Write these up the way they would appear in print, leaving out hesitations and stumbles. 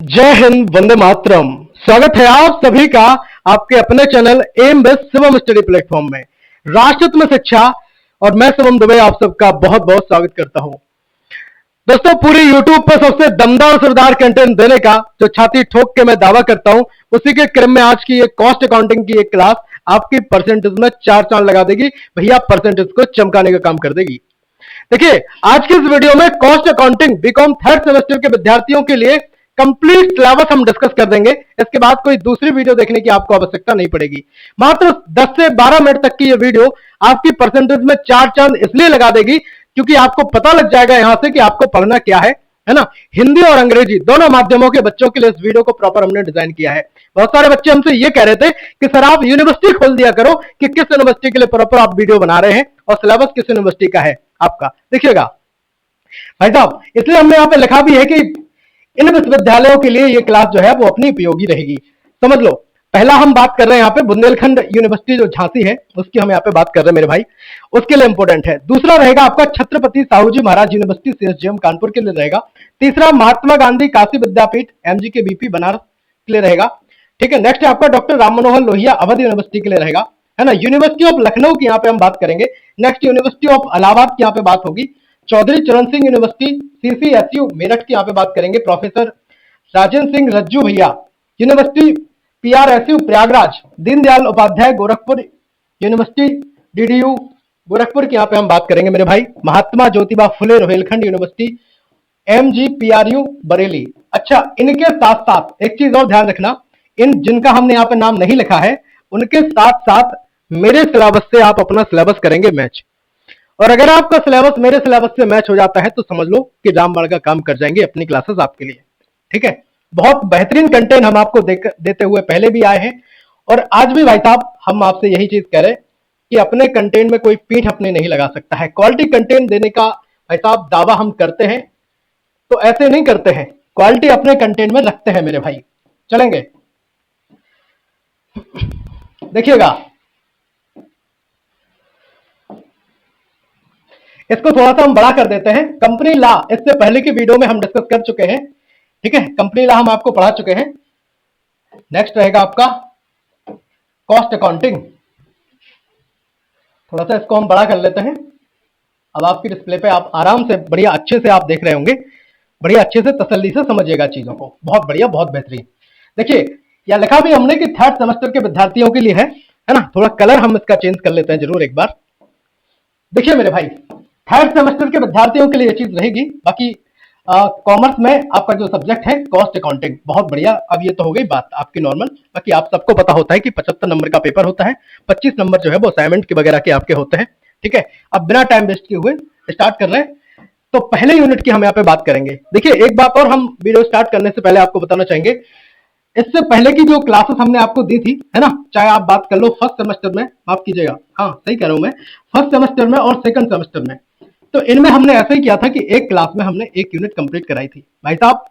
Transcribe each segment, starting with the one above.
जय हिंद, वंदे मातरम। स्वागत है आप सभी का आपके अपने channel M best Shivam study platform में राष्ट्रहित में शिक्षा। और मैं शिवम दुबे आप सबका बहुत बहुत स्वागत करता हूं। दोस्तों, पूरी यूट्यूब पर सबसे दमदार सरदार कंटेंट देने का जो छाती ठोक के मैं दावा करता हूं, उसी के क्रम में आज की एक कॉस्ट अकाउंटिंग की एक क्लास आपकी परसेंटेज में चार चांद लगा देगी। भैया परसेंटेज को चमकाने का काम कर देगी। देखिए, आज की इस वीडियो में cost accounting BCom third semester के विद्यार्थियों के लिए कंप्लीट सिलेबस हम डिस्कस कर देंगे। इसके बाद कोई दूसरी वीडियो देखने की आपको आवश्यकता नहीं पड़ेगी। मात्र 10 से 12 मिनट तक की ये वीडियो आपकी परसेंटेज में चार चांद इसलिए लगा देगी क्योंकि आपको पता लग जाएगा यहां से कि आपको पढ़ना क्या है ना। हिंदी और अंग्रेजी दोनों माध्यमों के बच्चों के लिए इस वीडियो को प्रॉपर हमने डिजाइन किया है। बहुत सारे बच्चे हमसे ये कह रहे थे कि सर आप यूनिवर्सिटी खोल दिया करो कि किस यूनिवर्सिटी के लिए प्रॉपर आप वीडियो बना रहे हैं और सिलेबस किस यूनिवर्सिटी का है आपका। देखिएगा भाई साहब, इसलिए हमने यहाँ पे लिखा भी है कि इन विश्वविद्यालयों के लिए ये क्लास जो है वो अपनी उपयोगी रहेगी। समझ लो, पहला हम बात कर रहे हैं यहाँ पे बुंदेलखंड यूनिवर्सिटी जो झांसी है उसकी हम यहाँ पे बात कर रहे हैं मेरे भाई, उसके लिए इंपॉर्टेंट है। दूसरा रहेगा आपका छत्रपति साहू जी महाराज यूनिवर्सिटी सीएसजीएम कानपुर के लिए रहेगा। तीसरा महात्मा गांधी काशी विद्यापीठ एमजी के बीपी बनारस के लिए रहेगा। ठीक है, नेक्स्ट आपका डॉक्टर राम मनोहर लोहिया अवध यूनिवर्सिटी के लिए रहेगा, है ना। यूनिवर्सिटी ऑफ लखनऊ की यहाँ पे हम बात करेंगे। नेक्स्ट यूनिवर्सिटी ऑफ इलाहाबाद की यहाँ पे बात होगी। चौधरी चरण सिंह यूनिवर्सिटी सीसीएसयू मेरठ की यहाँ पे बात करेंगे, प्रोफेसर राजेंद्र सिंह रज्जू भैया। University PRSU Prayagraj, Deendayal Upadhyay Gorakhpur university DDU Gorakhpur की यहाँ पे हम बात करेंगे मेरे भाई। Mahatma Jyotiba Phule Rohilkhand university MGPRU Bareilly. अच्छा, इनके साथ साथ एक चीज और ध्यान रखना, इन जिनका हमने यहाँ पे नाम नहीं लिखा है उनके साथ साथ मेरे सिलेबस से आप अपना सिलेबस करेंगे मैच। और अगर आपका सिलेबस मेरे सिलेबस से मैच हो जाता है तो समझ लो कि रामबाण का काम कर जाएंगे अपनी क्लासेस आपके लिए। ठीक है, बहुत बेहतरीन कंटेंट हम आपको देते हुए पहले भी आए हैं और आज भी भाई साहब हम आपसे यही चीज कह रहे हैं कि अपने कंटेंट में कोई पीठ अपने नहीं लगा सकता है। क्वालिटी कंटेंट देने का भाई साहब दावा हम करते हैं, तो ऐसे नहीं करते हैं, क्वालिटी अपने कंटेंट में रखते हैं मेरे भाई। चलेंगे, देखिएगा इसको थोड़ा सा हम बड़ा कर देते हैं। कंपनी लॉ इससे पहले की वीडियो में हम डिस्कस कर चुके हैं। ठीक है, कंपनी लॉ हम आपको पढ़ा चुके हैं। नेक्स्ट रहेगा आपका कॉस्ट अकाउंटिंग। थोड़ा सा इसको हम बड़ा कर लेते हैं। अब आपकी डिस्प्ले पे आप आराम से बढ़िया अच्छे से आप देख रहे होंगे, बढ़िया अच्छे से तसल्ली से समझिएगा चीजों को। बहुत बढ़िया, बहुत बेहतरीन। देखिए, यह लिखा भी हमने कि थर्ड सेमेस्टर के विद्यार्थियों के लिए है ना। थोड़ा कलर हम इसका चेंज कर लेते हैं जरूर एक बार। देखिए मेरे भाई, थर्ड सेमेस्टर के विद्यार्थियों के लिए ये चीज रहेगी। बाकी कॉमर्स में आपका जो सब्जेक्ट है कॉस्ट अकाउंटिंग, बहुत बढ़िया। अब ये तो हो गई बात आपकी नॉर्मल। बाकी आप सबको पता होता है कि 75 नंबर का पेपर होता है, 25 नंबर जो है वो असाइनमेंट के वगैरह के आपके होते हैं। ठीक है, अब बिना टाइम वेस्ट किए हुए स्टार्ट कर रहे हैं। तो पहले यूनिट की हम यहाँ पे बात करेंगे। देखिए, एक बात और हम वीडियो स्टार्ट करने से पहले आपको बताना चाहेंगे, इससे पहले की जो क्लासेस हमने आपको दी थी, है ना, चाहे आप बात कर लो फर्स्ट सेमेस्टर में, माफ कीजिएगा, हाँ सही कह रहा हूं मैं, फर्स्ट सेमेस्टर में और सेकंड सेमेस्टर में, तो इनमें हमने ऐसा ही किया था कि एक क्लास में हमने एक यूनिट कंप्लीट कराई थी। भाई साहब,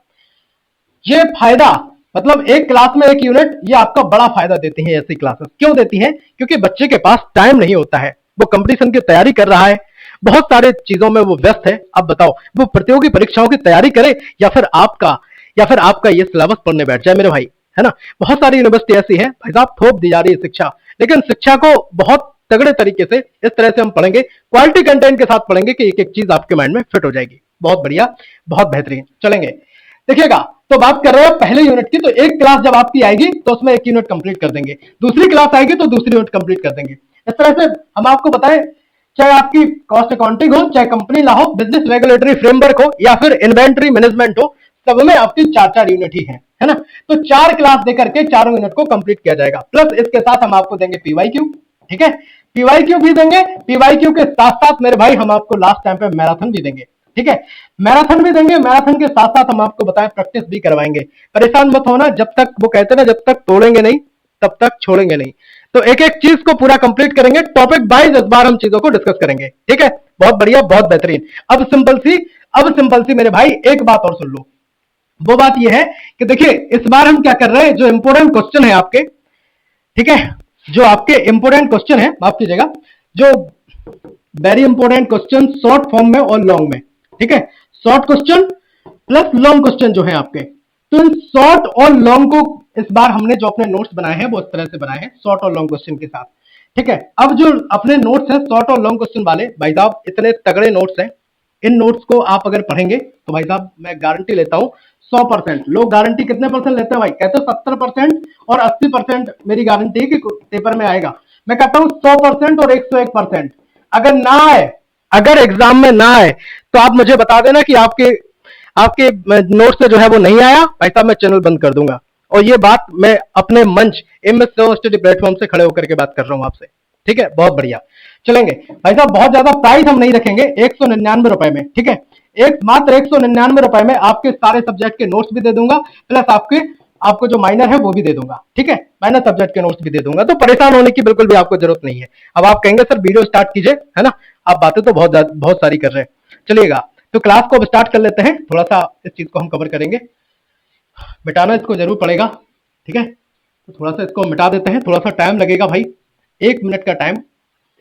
ये फायदा मतलब एक क्लास में एक यूनिट, ये आपका बड़ा फायदा देती है ऐसी क्लासेस। क्यों देती हैं? क्योंकि बच्चे के पास टाइम नहीं होता है, वो कंपटीशन की तैयारी कर रहा है, बहुत सारे चीजों में वो व्यस्त है। अब बताओ, वो प्रतियोगी परीक्षाओं की तैयारी करे या फिर आपका ये सिलेबस पढ़ने बैठ जाए मेरे भाई, है ना। बहुत सारी यूनिवर्सिटी ऐसी है भाई साहब, थोप दी जा रही है शिक्षा, लेकिन शिक्षा को बहुत तगड़े तरीके से इस तरह से हम पढ़ेंगे, क्वालिटी कंटेंट के साथ पढ़ेंगे कि एक एक चीज आपके माइंड में फिट हो जाएगी। बहुत बढ़िया, बहुत बेहतरीन। चलेंगे, देखिएगा, तो बात कर रहे हैं पहले यूनिट की। तो एक क्लास जब आपकी आएगी तो उसमें एक यूनिट कंप्लीट कर देंगे, दूसरी क्लास आएगी तो दूसरी यूनिट कंप्लीट कर देंगे। इस तरह से हम आपको बताएं, चाहे आपकी कॉस्ट अकाउंटिंग हो, चाहे कंपनी लॉ हो, बिजनेस रेगुलेटरी फ्रेमवर्क हो या फिर इन्वेंटरी मैनेजमेंट हो, सब में आपकी चार चार यूनिट ही है ना। तो चार क्लास देकर के चारों यूनिट को कंप्लीट किया जाएगा। प्लस इसके साथ हम आपको देंगे पीवाईक्यू। ठीक है, पीवाईक्यू भी देंगे। पीवाईक्यू के साथ साथ मेरे भाई हम आपको लास्ट टाइम पे मैराथन भी देंगे। ठीक है, मैराथन भी देंगे। मैराथन के साथ साथ हम आपको बताएं प्रैक्टिस भी करवाएंगे। परेशान मत होना, जब तक वो कहते हैं ना, जब तक तोड़ेंगे नहीं तब तक छोड़ेंगे नहीं। तो एक एक चीज को पूरा कंप्लीट करेंगे, टॉपिक वाइज इस बार हम चीजों को डिस्कस करेंगे। ठीक है, बहुत बढ़िया, बहुत बेहतरीन। अब सिंपल सी मेरे भाई एक बात और सुन लो। वो बात यह है कि देखिए, इस बार हम क्या कर रहे हैं, जो इंपोर्टेंट क्वेश्चन है आपके, ठीक है, जो आपके इंपोर्टेंट क्वेश्चन है, माफ कीजिएगा, जो very important question short form में और लॉन्ग में। ठीक है, short question plus long question जो है आपके, तो इन शॉर्ट और लॉन्ग को इस बार हमने जो अपने नोट्स बनाए हैं वो इस तरह से बनाए हैं, शॉर्ट और लॉन्ग क्वेश्चन के साथ। ठीक है, अब जो अपने नोट्स हैं शॉर्ट और लॉन्ग क्वेश्चन वाले, भाई साहब इतने तगड़े नोट्स हैं, इन नोट्स को आप अगर पढ़ेंगे तो भाई साहब मैं गारंटी लेता हूं 100%। लोग गारंटी कितने परसेंट लेते हैं भाई, कहते हैं 70% और 80% मेरी गारंटी है कि पेपर में आएगा। मैं कहता हूं 100% और 101%। अगर ना आए, अगर एग्जाम में ना आए तो आप मुझे बता देना कि आपके आपके नोट से जो है वो नहीं आया, भाई साहब मैं चैनल बंद कर दूंगा। और ये बात मैं अपने मंच एमएस स्टडी प्लेटफॉर्म से खड़े होकर के बात कर रहा हूं आपसे। ठीक है, बहुत बढ़िया। चलेंगे भाई साहब, बहुत ज्यादा प्राइस हम नहीं रखेंगे, 199 में। ठीक है, एक मात्र 199 में आपके सारे सब्जेक्ट के नोट्स भी दे दूंगा, प्लस आपके आपको जो माइनर है वो भी दे दूंगा। ठीक है, माइनर सब्जेक्ट के नोट्स भी दे दूंगा, तो परेशान होने की बिल्कुल भी आपको जरूरत नहीं है। अब आप कहेंगे सर वीडियो स्टार्ट कीजिए, है ना, आप बातें तो बहुत सारी कर रहे हैं। चलिएगा, तो क्लास को अब स्टार्ट कर लेते हैं। थोड़ा सा इस चीज को हम कवर करेंगे, मिटाना इसको जरूर पड़ेगा। ठीक है, तो थोड़ा सा इसको मिटा देते हैं, थोड़ा सा टाइम लगेगा भाई, 1 मिनट का टाइम,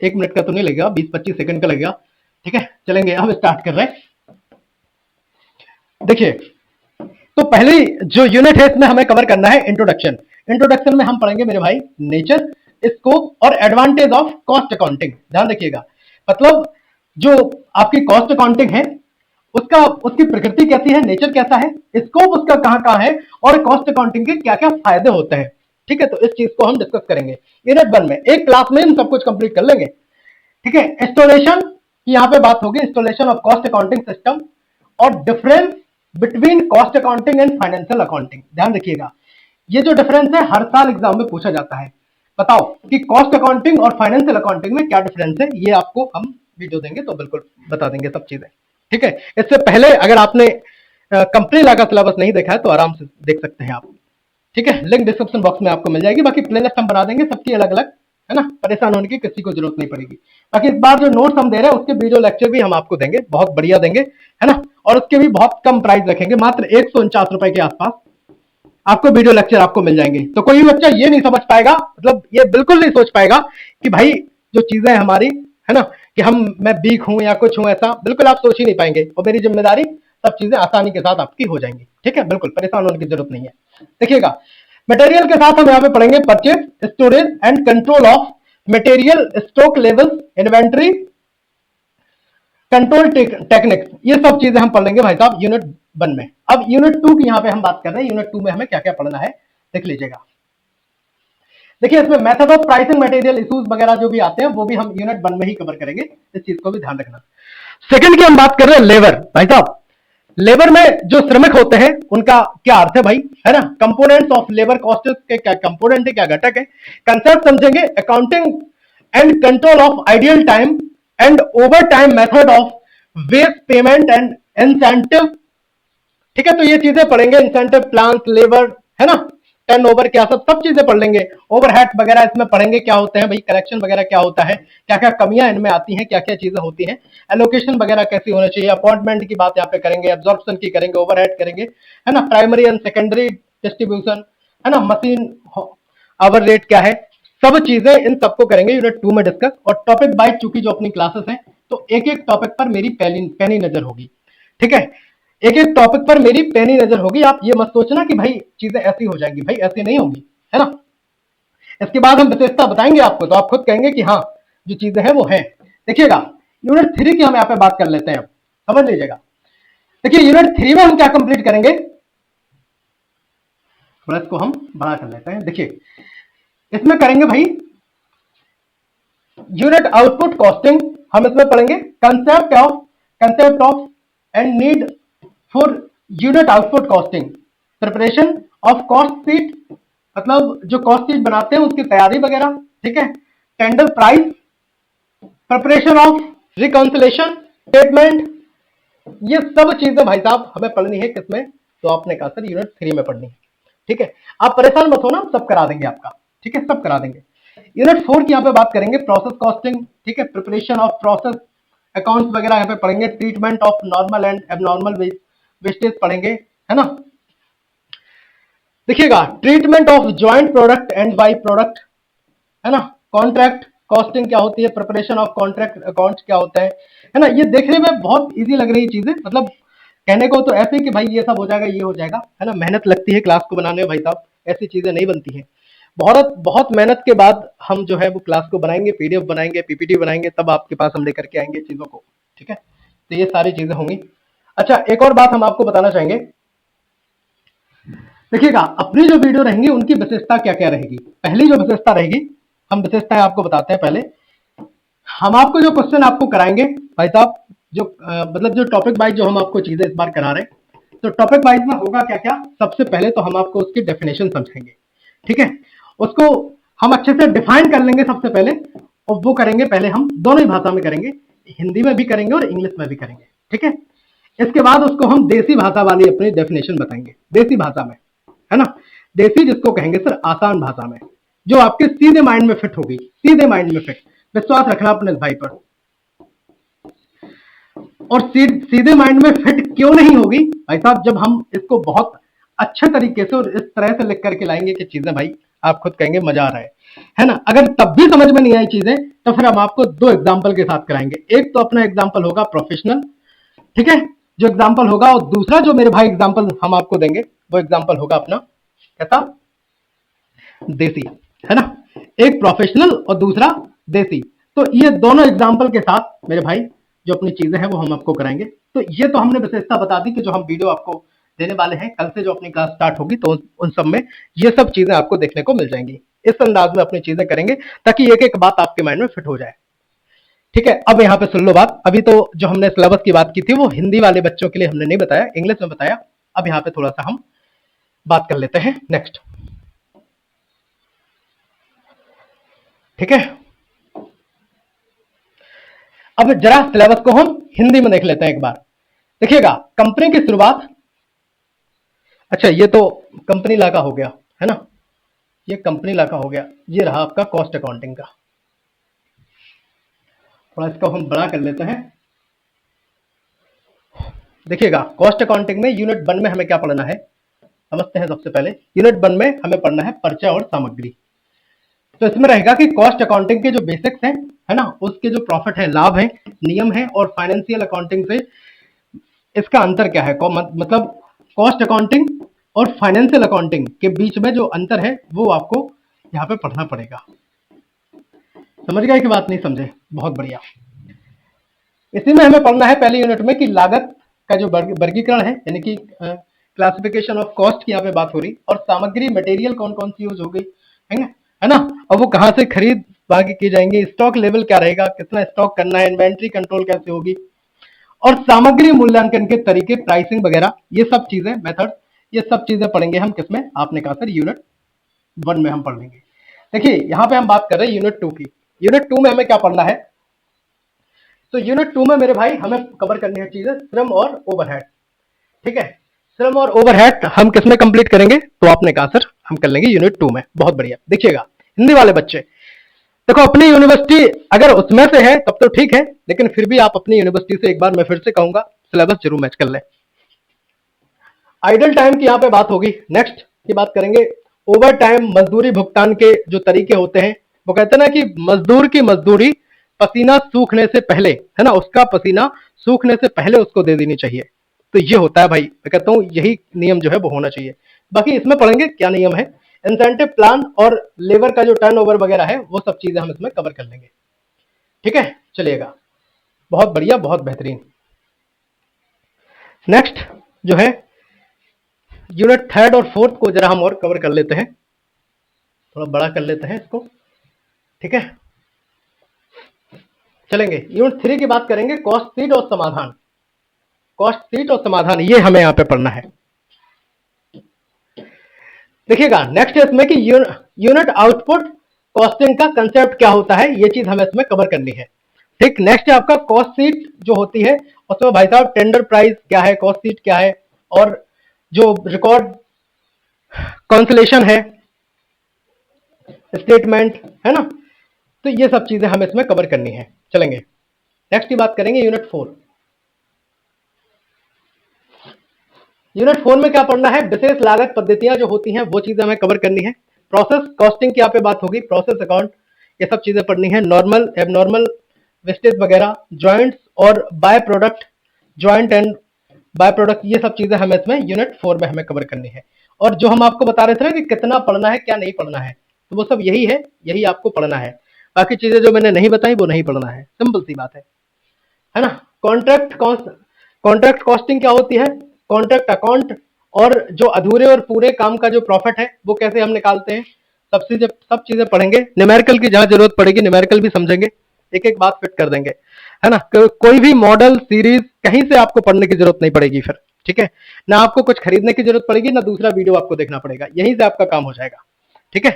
1 मिनट का तो नहीं लगेगा, 20-25 सेकंड का लगेगा। ठीक है, चलेंगे, अब स्टार्ट कर रहे हैं। देखिए, तो पहली जो यूनिट है इसमें हमें कवर करना है इंट्रोडक्शन। इंट्रोडक्शन में हम पढ़ेंगे मेरे भाई नेचर, स्कोप और एडवांटेज ऑफ कॉस्ट अकाउंटिंग। ध्यान रखिएगा, मतलब जो आपकी कॉस्ट अकाउंटिंग है उसका, उसकी प्रकृति कैसी है, नेचर कैसा है, स्कोप उसका कहां कहां है, और कॉस्ट अकाउंटिंग के क्या क्या फायदे होते हैं। ठीक है, तो इस चीज को हम डिस्कस करेंगे यूनिट 1 में। एक क्लास में हम सब कुछ कंप्लीट कर लेंगे। ठीक है, इंस्टॉलेशन की यहाँ पे बात होगी, installation of cost accounting system और difference between cost accounting and financial accounting. ध्यान रखिएगा, ये जो डिफरेंस है हर साल एग्जाम में पूछा जाता है। बताओ कि कॉस्ट अकाउंटिंग और फाइनेंशियल अकाउंटिंग में क्या डिफरेंस है, ये आपको हम वीडियो देंगे तो बिल्कुल बता देंगे सब चीजें। ठीक है, इससे पहले अगर आपने कंपनी लॉ का सिलेबस नहीं देखा है तो आराम से देख सकते हैं आप। ठीक है, लिंक डिस्क्रिप्शन बॉक्स में आपको मिल जाएगी, बाकी प्लेलिस्ट हम बना देंगे सबकी अलग अलग, है ना, परेशान होने की किसी को जरूरत नहीं पड़ेगी। बाकी इस बार जो नोट्स हम दे रहे हैं उसके वीडियो लेक्चर भी हम आपको देंगे, बहुत बढ़िया देंगे, है ना, और उसके भी बहुत कम प्राइस रखेंगे, मात्र 149 रुपए के आसपास आपको वीडियो लेक्चर आपको मिल जाएंगे। तो कोई भी बच्चा ये नहीं समझ पाएगा, मतलब ये बिल्कुल नहीं सोच पाएगा कि भाई जो चीजें हमारी, है ना, कि मैं वीक हूं या कुछ हूं, ऐसा बिल्कुल आप सोच ही नहीं पाएंगे, और मेरी जिम्मेदारी सब चीजें आसानी के साथ आपकी हो जाएंगी। ठीक है, बिल्कुल परेशान होने की जरूरत नहीं है। देखिएगा, मटेरियल के साथ हम यहाँ पे पढ़ेंगे purchase, storage and control of material, stock level, inventory, control techniques, ये सब चीजें हम पढ़ लेंगे भाई साहब यूनिट 1 में। अब यूनिट 2 की यहाँ पे हम बात कर रहे हैं, यूनिट 2 में हमें क्या क्या पढ़ना है देख लीजिएगा। देखिए, इसमें method of pricing, material issues वगैरह जो भी आते हैं वो भी हम यूनिट 1 में ही कवर करेंगे, इस चीज को भी ध्यान रखना। सेकंड की हम बात कर रहे हैं लेबर। भाई साहब, लेबर में जो श्रमिक होते हैं उनका क्या अर्थ है भाई, है ना, कंपोनेंट्स ऑफ लेबर कॉस्ट के क्या कंपोनेंट है, क्या घटक है, कंसेप्ट समझेंगे, accounting and control of ideal time and over time method of ways payment and incentive. ठीक है, तो ये चीजें पढ़ेंगे, इंसेंटिव प्लान, लेबर, है ना, टर्न ओवर क्या, सब चीजें पढ़ लेंगे। ओवरहेड वगैरह इसमें पढ़ेंगे क्या होते हैं भाई, करेक्शन वगैरह क्या होता है, क्या क्या कमियां इनमें आती हैं, क्या क्या चीजें होती हैं, एलोकेशन वगैरह कैसी होना चाहिए, अपॉइंटमेंट की बात यहाँ पे करेंगे, एब्जॉर्प्शन की करेंगे, ओवरहेड करेंगे, है ना, प्राइमरी एंड सेकेंडरी डिस्ट्रीब्यूशन, है ना, मशीन आवर रेट क्या है, सब चीजें इन सबको करेंगे यूनिट 2 में डिस्कस। और टॉपिक वाइज चूंकि जो अपनी क्लासेस हैं तो एक एक टॉपिक पर मेरी पैनी नजर होगी। ठीक है, एक एक टॉपिक पर मेरी पैनी नजर होगी, आप ये मत सोचना कि भाई चीजें ऐसी हो जाएंगी, भाई ऐसी नहीं होंगी, है ना। इसके बाद हम विशेषता बताएंगे आपको तो आप खुद कहेंगे कि हाँ जो चीजें हैं वो हैं। देखिएगा, यूनिट 3 की हम यहाँ पे बात कर लेते हैं, समझ लीजिएगा। देखिए, यूनिट 3 में हम क्या कंप्लीट करेंगे, थोड़ा इसको हम बड़ा कर लेते हैं। देखिए, इसमें करेंगे भाई यूनिट आउटपुट कॉस्टिंग, हम इसमें पढ़ेंगे concept of and need for unit output costing, preparation of cost sheet, मतलब जो कॉस्ट शीट बनाते हैं उसकी तैयारी वगैरह। ठीक है, tender price, preparation of reconciliation statement, ये सब चीजें भाई साहब हमें पढ़नी है किसमें, तो आपने कहा सर यूनिट 3 में पढ़नी है। ठीक है, आप परेशान मत होना, सब करा देंगे आपका। ठीक है, सब करा देंगे। यूनिट 4 की यहाँ पे बात करेंगे प्रोसेस कॉस्टिंग। ठीक है, प्रिपरेशन ऑफ प्रोसेस अकाउंट्स वगैरह यहाँ पे पढ़ेंगे, treatment of normal and abnormal wastage पढ़ेंगे, है ना। देखिएगा, treatment of joint product and by product, है ना, कॉन्ट्रैक्ट कॉस्टिंग क्या होती है, प्रिपरेशन ऑफ कॉन्ट्रैक्ट अकाउंट्स क्या होता है ना। ये देखने में बहुत इजी लग रही चीजें, मतलब कहने को तो ऐसे कि भाई ये सब हो जाएगा, ये हो जाएगा, है ना। मेहनत लगती है क्लास को बनाने में भाई साहब, ऐसी चीजें नहीं बनती हैं। बहुत बहुत मेहनत के बाद हम जो है वो क्लास को बनाएंगे, पीडीएफ बनाएंगे, पीपीटी बनाएंगे, तब आपके पास हम लेकर के आएंगे चीजों को। ठीक है, तो ये सारी चीजें होंगी। अच्छा, एक और बात हम आपको बताना चाहेंगे, देखिएगा अपनी जो वीडियो रहेंगी उनकी विशेषता क्या क्या रहेगी। पहली जो विशेषता रहेगी, हम विशेषताएं आपको बताते हैं। पहले हम आपको जो क्वेश्चन आपको कराएंगे भाई साहब, जो मतलब जो टॉपिक वाइज जो हम आपको चीजें इस बार करा रहे हैं, तो टॉपिक वाइज में होगा क्या क्या। सबसे पहले तो हम आपको उसकी डेफिनेशन समझाएंगे, ठीक है, उसको हम अच्छे से डिफाइन कर लेंगे सबसे पहले। और वो करेंगे पहले हम दोनों ही भाषा में करेंगे, हिंदी में भी करेंगे और इंग्लिश में भी करेंगे, ठीक है। इसके बाद उसको हम देसी भाषा वाली अपनी डेफिनेशन बताएंगे, देसी भाषा में, है ना। देसी जिसको कहेंगे सर आसान भाषा में, जो आपके सीधे माइंड में फिट होगी, सीधे माइंड में फिट। विश्वास रखना अपने भाई पर। और सीधे माइंड में फिट क्यों नहीं होगी भाई साहब, जब हम इसको बहुत अच्छे तरीके से और इस तरह से लिख करके लाएंगे कि चीजें भाई आप खुद कहेंगे मजा आ रहा है ना। अगर तब भी समझ में नहीं आई चीजें, तो फिर हम आपको दो एग्जाम्पल के साथ कराएंगे। एक तो अपना एग्जाम्पल होगा प्रोफेशनल, ठीक है, जो एग्जाम्पल होगा, और दूसरा जो मेरे भाई एग्जाम्पल हम आपको देंगे वो एग्जाम्पल होगा अपना कैसा, देसी, है ना। एक प्रोफेशनल और दूसरा देसी। तो ये दोनों एग्जाम्पल के साथ मेरे भाई जो अपनी चीजें हैं वो हम आपको कराएंगे। तो ये तो हमने विशेषता बता दी कि जो हम वीडियो आपको देने वाले हैं, कल से जो अपनी क्लास स्टार्ट होगी, तो उन सब में ये सब चीजें आपको देखने को मिल जाएंगी। इस अंदाज में अपनी चीजें करेंगे ताकि एक एक बात आपके माइंड में फिट हो जाए, ठीक है। अब यहाँ पे सुन लो बात, अभी तो जो हमने सिलेबस की बात की थी वो हिंदी वाले बच्चों के लिए हमने नहीं बताया, इंग्लिश में बताया। अब यहाँ पे थोड़ा सा हम बात कर लेते हैं नेक्स्ट, ठीक है। अब जरा सिलेबस को हम हिंदी में देख लेते हैं एक बार। देखिएगा कंपनी की शुरुआत, अच्छा ये तो कंपनी ला का हो गया, है ना, ये कंपनी ला का हो गया। ये रहा आपका कॉस्ट अकाउंटिंग का। थोड़ा इसको हम बड़ा कर लेते हैं। देखिएगा कॉस्ट अकाउंटिंग में यूनिट 1 में हमें क्या पढ़ना है, समझते हैं। सबसे पहले यूनिट 1 में हमें पढ़ना है पर्चा और सामग्री। तो इसमें रहेगा कि कॉस्ट अकाउंटिंग के जो बेसिक्स हैं, है ना, उसके जो प्रॉफिट है, लाभ है, नियम है, और फाइनेंशियल अकाउंटिंग से इसका अंतर क्या है, मतलब कॉस्ट अकाउंटिंग और फाइनेंशियल अकाउंटिंग के बीच में जो अंतर है वो आपको यहाँ पे पढ़ना पड़ेगा। समझ गए कि बात, नहीं समझे? बहुत बढ़िया। इसी में हमें पढ़ना है पहले यूनिट में कि लागत का जो वर्गीकरण है, यानी कि क्लासिफिकेशन ऑफ कॉस्ट की यहाँ पे बात हो रही, और सामग्री मटेरियल कौन कौन सी यूज हो गई, है ना, और वो कहाँ से खरीद बाकी की जाएंगी, स्टॉक लेवल क्या रहेगा, कितना स्टॉक करना है, इन्वेंट्री कंट्रोल कैसे होगी, और सामग्री मूल्यांकन के तरीके, प्राइसिंग वगैरह, ये सब चीजें, मेथड, ये सब चीजें पढ़ेंगे हम किसमें, आपने कहा सर यूनिट 1 में हम पढ़ लेंगे। देखिए यहाँ पे हम बात कर रहे हैं यूनिट 2 की। यूनिट 2 में हमें क्या पढ़ना है, तो यूनिट 2 में मेरे भाई हमें कवर करनी है चीजें श्रम और ओवरहेड, ठीक है। श्रम और ओवरहेड हम किसमें कंप्लीट करेंगे, तो आपने कहा सर हम कर लेंगे यूनिट 2 में। बहुत बढ़िया। देखिएगा हिंदी वाले बच्चे, देखो अपनी यूनिवर्सिटी अगर उसमें से है तब तो ठीक है, लेकिन फिर भी आप अपनी यूनिवर्सिटी से एक बार मैं फिर से कहूंगा सिलेबस जरूर मैच कर ले। आइडल टाइम की यहाँ पे बात होगी, नेक्स्ट की बात करेंगे। ओवर टाइम मजदूरी भुगतान के जो तरीके होते हैं, वो कहते हैं ना कि मजदूर की मजदूरी पसीना सूखने से पहले, है ना, उसका पसीना सूखने से पहले उसको दे देनी चाहिए। तो ये होता है भाई, मैं कहता हूँ यही नियम जो है वो होना चाहिए। बाकी इसमें पढ़ेंगे क्या नियम है, इंसेंटिव प्लान और लेबर का जो टर्नओवर वगैरह है, वो सब चीजें हम इसमें कवर कर लेंगे, ठीक है। चलिएगा, बहुत बढ़िया, बहुत बेहतरीन। नेक्स्ट जो है यूनिट 3 और 4 को जरा हम और कवर कर लेते हैं, थोड़ा बड़ा कर लेते हैं इसको, ठीक है। चलेंगे यूनिट 3 की बात करेंगे, कॉस्ट शीट और समाधान। कॉस्ट शीट और समाधान ये हमें यहाँ पे पढ़ना है। देखिएगा नेक्स्ट है इसमें कि यूनिट आउटपुट कॉस्टिंग का कंसेप्ट क्या होता है, ये चीज हमें इसमें कवर करनी है, ठीक। नेक्स्ट है आपका कॉस्ट शीट जो होती है, उसमें भाई साहब टेंडर प्राइस क्या है, कॉस्ट शीट क्या है, और जो रिकॉर्ड कॉन्सलेशन है, स्टेटमेंट, है ना, तो ये सब चीजें हमें इसमें कवर करनी है। चलेंगे नेक्स्ट की बात करेंगे यूनिट 4। यूनिट 4 में क्या पढ़ना है, विशेष लागत पद्धतियां जो होती हैं वो चीजें हमें कवर करनी है। प्रोसेस कॉस्टिंग की यहाँ पे बात होगी, प्रोसेस अकाउंट, ये सब चीजें पढ़नी है। नॉर्मल एबनॉर्मल वेस्टेज वगैरह, ज्वाइंट्स और by product, joint and by product, ये सब चीजें हमें इसमें यूनिट 4 में हमें कवर करनी है। और जो हम आपको बता रहे थे ना कि कितना पढ़ना है क्या नहीं पढ़ना है, तो वो सब यही है, यही आपको पढ़ना है। बाकी चीजें जो मैंने नहीं बताई वो नहीं पढ़ना है, सिंपल सी बात है ना। कॉन्ट्रैक्ट कॉस्ट, कॉन्ट्रैक्ट कॉस्टिंग क्या होती है, कॉन्ट्रैक्ट अकाउंट, और जो अधूरे और पूरे काम का जो प्रॉफिट है वो कैसे हम निकालते हैं, सब चीजें पढ़ेंगे। न्यूमेरिकल की जहां जरूरत पड़ेगी न्यूमेरिकल भी समझेंगे, एक एक बात फिट कर देंगे, है ना। कोई भी मॉडल सीरीज कहीं से आपको पढ़ने की जरूरत नहीं पड़ेगी फिर, ठीक है ना। आपको कुछ खरीदने की जरूरत पड़ेगी ना दूसरा वीडियो आपको देखना पड़ेगा, यहीं से आपका काम हो जाएगा, ठीक है।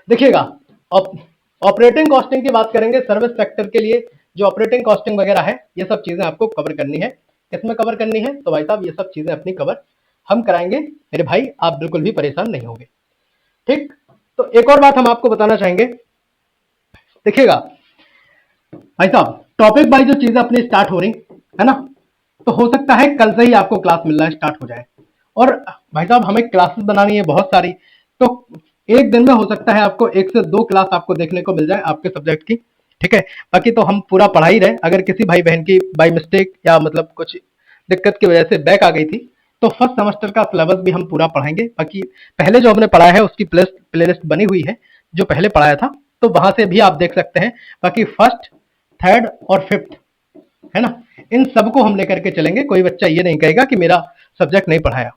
देखिएगा, ऑपरेटिंग कॉस्टिंग की बात करेंगे सर्विस सेक्टर के लिए, जो ऑपरेटिंग कॉस्टिंग वगैरह है ये सब चीजें आपको कवर करनी है। किसमें कवर करनी है, तो भाई साहब ये सब चीजें अपनी कवर हम कराएंगे मेरे भाई, आप बिल्कुल भी परेशान नहीं होंगे, ठीक। तो एक और बात हम आपको बताना चाहेंगे, देखिएगा भाई साहब, टॉपिक वाइज जो चीजें अपनी स्टार्ट हो रही है ना, तो हो सकता है कल से ही आपको क्लास मिलना स्टार्ट हो जाए। और भाई साहब हमें क्लासेस बनानी है बहुत सारी, तो एक दिन में हो सकता है आपको 1 से 2 क्लास आपको देखने को मिल जाए आपके सब्जेक्ट की, ठीक है। बाकी तो हम पूरा पढ़ा ही रहे, अगर किसी भाई बहन की बाई मिस्टेक या मतलब कुछ दिक्कत की वजह से बैक आ गई थी, तो फर्स्ट सेमेस्टर का सिलेबस भी हम पूरा पढ़ाएंगे। बाकी पहले जो हमने पढ़ा है उसकी प्लेलिस्ट बनी हुई है, जो पहले पढ़ाया था, तो वहां से भी आप देख सकते हैं। बाकी फर्स्ट, थर्ड और फिफ्थ, है ना, इन सबको हम लेकर के चलेंगे। कोई बच्चा ये नहीं कहेगा कि मेरा सब्जेक्ट नहीं पढ़ाया।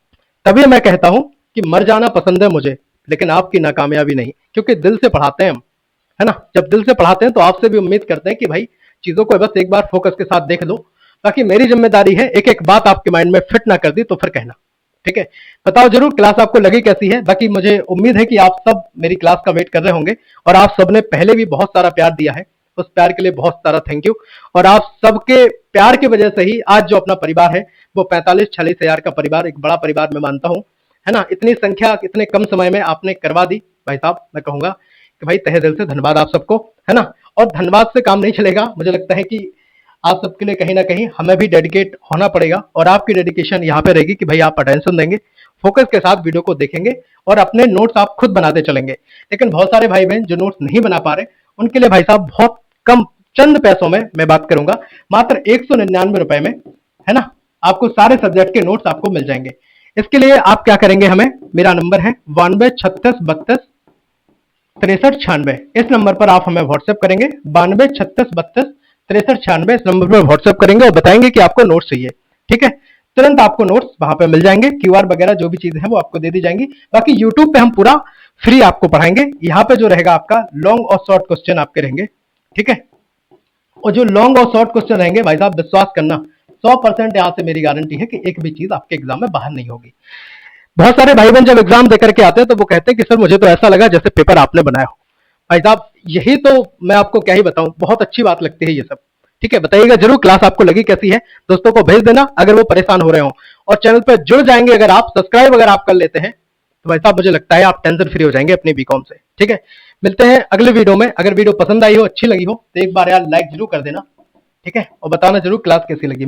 तभी मैं कहता हूं कि मर जाना पसंद है मुझे, लेकिन आपकी नाकामयाबी नहीं, क्योंकि दिल से पढ़ाते हैं हम, है ना। जब दिल से पढ़ाते हैं तो आपसे भी उम्मीद करते हैं कि भाई चीजों को बस एक बार फोकस के साथ देख लो। बाकी मेरी जिम्मेदारी है एक एक बात आपके माइंड में फिट ना कर दी तो फिर कहना, ठीक है। बताओ जरूर क्लास आपको लगी कैसी है। बाकी मुझे उम्मीद है कि आप सब मेरी क्लास का वेट कर रहे होंगे, और आप सबने पहले भी बहुत सारा प्यार दिया है, उस प्यार के लिए बहुत सारा थैंक यू। और आप सबके प्यार की वजह से ही आज जो अपना परिवार है वो 45-46 हजार का परिवार, एक बड़ा परिवार मैं मानता हूं, है ना। इतनी संख्या इतने कम समय में आपने करवा दी भाई साहब, मैं कहूंगा कि भाई तहे दिल से धन्यवाद आप सबको, है ना। और धन्यवाद से काम नहीं चलेगा, मुझे लगता है कि आप सबके लिए कहीं ना कहीं हमें भी डेडिकेट होना पड़ेगा, और आपकी डेडिकेशन यहाँ पे रहेगी कि भाई आप अटेंशन देंगे, फोकस के साथ वीडियो को देखेंगे, और अपने नोट्स आप खुद बनाते चलेंगे। लेकिन बहुत सारे भाई बहन जो नोट्स नहीं बना पा रहे, उनके लिए भाई साहब बहुत कम चंद पैसों में मैं बात करूंगा, मात्र 199 रुपए में, है ना, आपको सारे सब्जेक्ट के नोट्स आपको मिल जाएंगे। इसके लिए आप क्या करेंगे, हमें, मेरा नंबर है 92 36 32 63 96, इस नंबर पर आप हमें व्हाट्सएप करेंगे। 92 36 32 63 96, इस नंबर पर व्हाट्सएप करेंगे और बताएंगे कि आपको नोट्स चाहिए, ठीक है। तुरंत आपको नोट्स वहां पे मिल जाएंगे, क्यूआर वगैरह जो भी चीजें हैं वो आपको दे दी जाएंगी। बाकी यूट्यूब पे हम पूरा फ्री आपको पढ़ाएंगे। यहाँ पे जो रहेगा आपका लॉन्ग और शॉर्ट क्वेश्चन आपके रहेंगे, ठीक है। और जो लॉन्ग और शॉर्ट क्वेश्चन रहेंगे भाई साहब, विश्वास करना 100% यहाँ से मेरी गारंटी है कि एक भी चीज आपके एग्जाम में बाहर नहीं होगी। बहुत सारे भाई बहन जब एग्जाम देकर के आते हैं तो वो कहते हैं कि सर मुझे तो ऐसा लगा जैसे पेपर आपने बनाया हो। भाई साहब यही तो मैं आपको क्या ही बताऊं, बहुत अच्छी बात लगती है ये सब, ठीक है। बताइएगा जरूर क्लास आपको लगी कैसी है, दोस्तों को भेज देना अगर वो परेशान हो रहे हो, और चैनल पर जुड़ जाएंगे अगर आप, सब्सक्राइब अगर आप कर लेते हैं, तो भाई साहब मुझे लगता है आप टेंशन फ्री हो जाएंगे अपनी बीकॉम से, ठीक है। मिलते हैं अगले वीडियो में। अगर वीडियो पसंद आई हो, अच्छी लगी हो, तो एक बार यार लाइक जरूर कर देना, ठीक है, और बताना जरूर क्लास कैसी लगी।